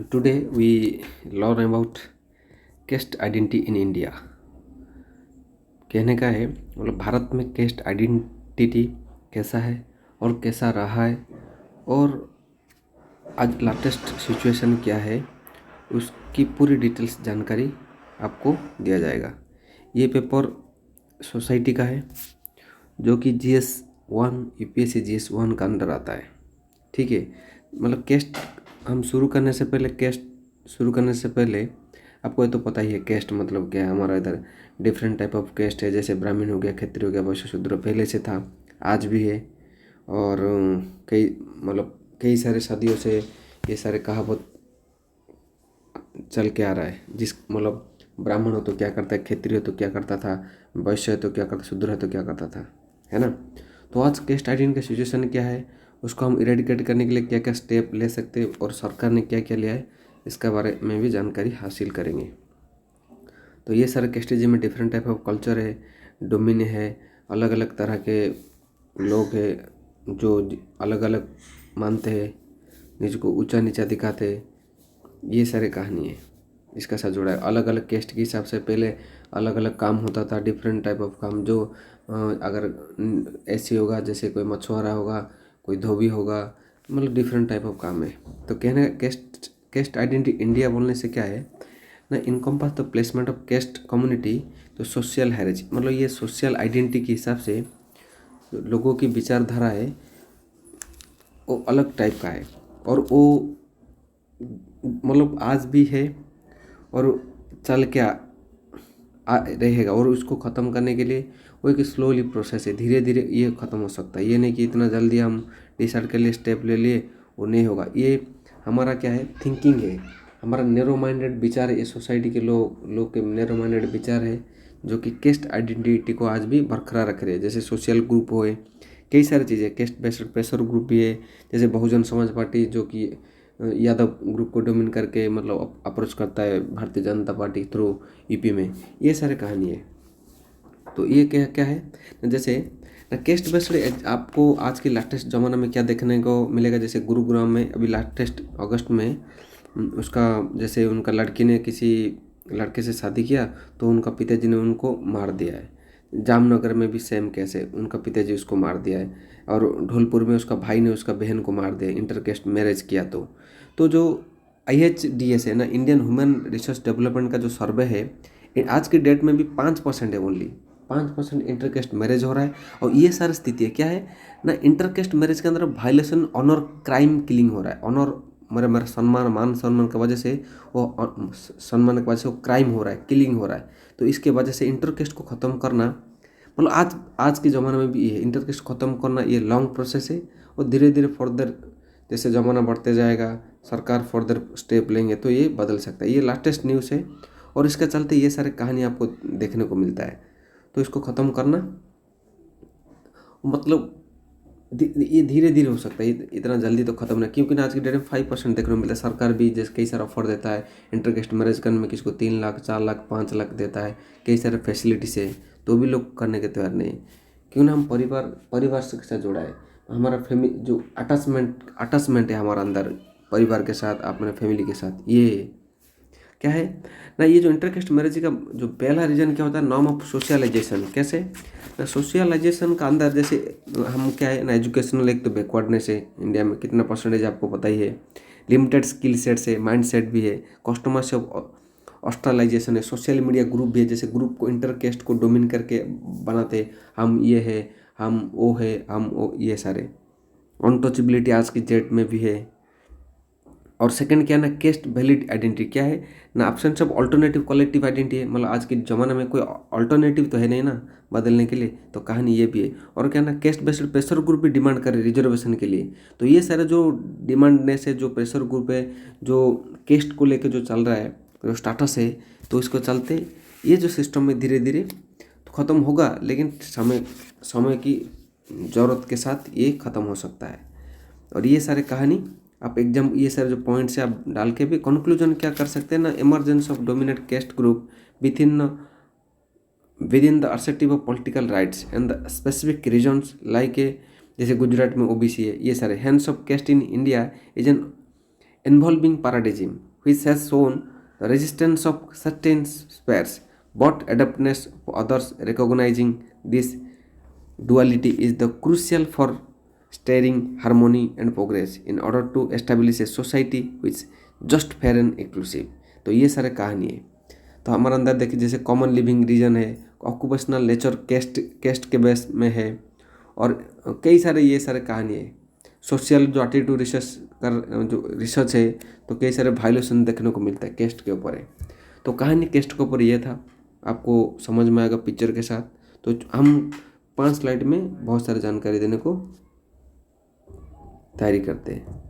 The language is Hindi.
Today we learn about caste identity in India. कहने का है मतलब भारत में caste आइडेंटिटी कैसा है और कैसा रहा है और आज लेटेस्ट सिचुएशन क्या है, उसकी पूरी डिटेल्स जानकारी आपको दिया जाएगा। ये पेपर सोसाइटी का है जो कि GS1 UPSC GS1 का अंदर आता है। ठीक है, मतलब कैस्ट हम शुरू करने से पहले आपको ये तो पता ही है कैस्ट मतलब क्या है। हमारा इधर डिफरेंट टाइप ऑफ कैस्ट है, जैसे ब्राह्मण हो गया, क्षत्रिय हो गया, वैश्य, शूद्र पहले से था, आज भी है और कई सारे सदियों से ये सारे कहावत चल के आ रहा है। जिस मतलब ब्राह्मण हो तो क्या करता है, क्षत्रिय हो तो क्या करता था, वैश्य है तो क्या करता, शूद्र है तो क्या करता था, है ना। तो आज कैस्ट आइडेंटिटी का सिचुएशन क्या है, उसको हम इरेडिकेट करने के लिए क्या क्या स्टेप ले सकते हैं और सरकार ने क्या क्या लिया है, इसके बारे में भी जानकारी हासिल करेंगे। तो ये सारे कैस्टेज में डिफरेंट टाइप ऑफ कल्चर है, डोमिन है, अलग अलग तरह के लोग हैं जो अलग अलग मानते हैं, निजको ऊंचा नीचा दिखाते हैं। ये सारे कहानी है, इसका साथ जुड़ा है। अलग अलग कैस्ट के हिसाब से पहले अलग अलग काम होता था, डिफरेंट टाइप ऑफ काम। जो अगर ऐसी होगा जैसे कोई मछुआरा होगा, कोई धोबी होगा, मतलब डिफरेंट टाइप ऑफ काम है। तो कहने कैस्ट आइडेंटिटी इंडिया बोलने से क्या है ना, encompass the placement of caste community to social हैरिज, मतलब ये सोशल आइडेंटिटी के हिसाब से लोगों की विचारधारा है वो अलग टाइप का है और वो मतलब आज भी है और चल के रहेगा। और उसको ख़त्म करने के लिए वो एक स्लोली प्रोसेस है, धीरे धीरे ये ख़त्म हो सकता है। ये नहीं कि इतना जल्दी हम डिसाइड कर लिए, स्टेप ले लिए, वो नहीं होगा। ये हमारा क्या है, थिंकिंग है, हमारा नैरो माइंडेड विचार है। ये सोसाइटी के लोग के नैरो माइंडेड विचार है जो कि कैस्ट आइडेंटिटी को आज भी बरकरार रख रहे हैं। जैसे सोशल ग्रुप हो, कई सारी चीज़ें, कैस्ट बेस्ड प्रेशर ग्रुप भी है, जैसे बहुजन समाज पार्टी जो कि यादव ग्रुप को डोमिन करके मतलब अप्रोच करता है Bharatiya Janata party through UP में। ये सारे कहानी है। तो ये क्या क्या है, जैसे ना कैस्ट बेस्ड आपको आज के लेटेस्ट ज़माना में क्या देखने को मिलेगा। जैसे गुरुग्राम में अभी लेटेस्ट अगस्त में उसका जैसे उनका लड़की ने किसी लड़के से शादी किया तो उनका पिताजी ने उनको मार दिया है। जामनगर में भी सेम केस है, उनका पिताजी उसको मार दिया है। और ढोलपुर में उसका भाई ने उसका बहन को मार दिया, इंटरकेस्ट मैरिज किया। तो जो IHDS है ना, इंडियन ह्यूमन रिसोर्स डेवलपमेंट का जो सर्वे है, आज की डेट में भी 5% है, ओनली 5% इंटरकेस्ट मैरिज हो रहा है। और ये सारी स्थिति है क्या है ना, इंटरकेस्ट मैरिज के अंदर वायलेशन, ऑनर क्राइम, किलिंग हो रहा है। ऑनर मेरा सम्मान, मान सम्मान की वजह से वो सम्मान की वजह से वो क्राइम हो रहा है, किलिंग हो रहा है। तो इसके वजह से इंटरकेस्ट को ख़त्म करना, मतलब आज के ज़माने में भी ये इंटरकेस्ट ख़त्म करना ये लॉन्ग प्रोसेस है। और धीरे धीरे फर्दर जैसे ज़माना बढ़ते जाएगा, सरकार फर्दर स्टेप लेंगे तो ये बदल सकता है। ये लेटेस्ट न्यूज़ है और इसके चलते ये सारे कहानी आपको देखने को मिलता है। तो इसको ख़त्म करना मतलब ये धीरे धीरे हो सकता है, इतना जल्दी तो ख़त्म नहीं, क्योंकि ना आज की डेट में 5% देखने को मिलता है। सरकार भी जैसे कई सारा ऑफर देता है इंटरकेस्ट मैरिज करने में, किसी को 3 लाख 4 लाख 5 लाख देता है, कई सारे फैसिलिटीज है, तो भी लोग करने के तैयार नहीं। क्यों ना, हम परिवार से साथ जुड़ा है, हमारा फैमिली जो अटैचमेंट है हमारा अंदर परिवार के साथ, अपने फैमिली के साथ, ये क्या है ना। ये जो इंटरकेस्ट मैरिज का जो पहला रीजन क्या होता है, नॉर्म ऑफ सोशलाइजेशन। कैसे ना, सोशलाइजेशन का अंदर जैसे हम क्या है ना, एजुकेशनल एक तो बैकवर्डनेस है इंडिया में, कितना परसेंटेज आपको पता ही है। लिमिटेड स्किल सेट्स है, माइंड सेट भी है, कस्टमर्स ऑफ ऑस्ट्रलाइजेशन है, सोशल मीडिया ग्रुप भी है। जैसे ग्रुप को इंटरकेस्ट को डोमिन करके बनाते, हम ये है, हम वो है, हम वो, ये सारे अनटचेबिलिटी आज की डेट में भी है। और सेकंड क्या है ना, कैस्ट वैलिड आइडेंटिटी क्या है ना, absence of alternative collective identity है। मतलब आज के ज़माने में कोई अल्टरनेटिव तो है नहीं ना बदलने के लिए, तो कहानी ये भी है। और क्या ना, कैस्ट बेस्ड प्रेशर ग्रुप भी डिमांड करे रिजर्वेशन के लिए। तो ये सारे जो डिमांडनेस है, जो प्रेशर ग्रुप है, जो कैस्ट को लेकर जो चल रहा है, जो स्टाटस है, तो इसको चलते ये जो सिस्टम में धीरे धीरे तो ख़त्म होगा, लेकिन समय की ज़रूरत के साथ ये ख़त्म हो सकता है। और ये सारे कहानी आप एग्जाम, ये सारे जो पॉइंट्स है आप डाल के भी कंक्लूजन क्या कर सकते हैं ना, emergence of dominant caste group within the perspective of political rights and the specific regions like जैसे गुजरात में OBC है, ये सारे hands of caste in India is an involving paradigm. which has shown the resistance of certain species but adaptedness of others. Recognizing this duality is the crucial for steering harmony and progress in order to establish a society which just fair and inclusive. तो ये सारे कहानी है। तो हमारे अंदर देखिए जैसे कॉमन लिविंग रीजन है, ऑक्यूपेशनल नेचर कैस्ट के बेस में है, और कई सारे ये सारे कहानी है। सोशल जो एटीट्यूड रिसर्च कर जो रिसर्च है, तो कई सारे वायलेशन देखने को मिलता है कैस्ट के ऊपर है। तो कहानी कैस्ट के ऊपर ये था, आपको समझ में आएगा पिक्चर के साथ। तो हम 5 स्लाइड में बहुत सारी जानकारी देने को तैयारी करते हैं।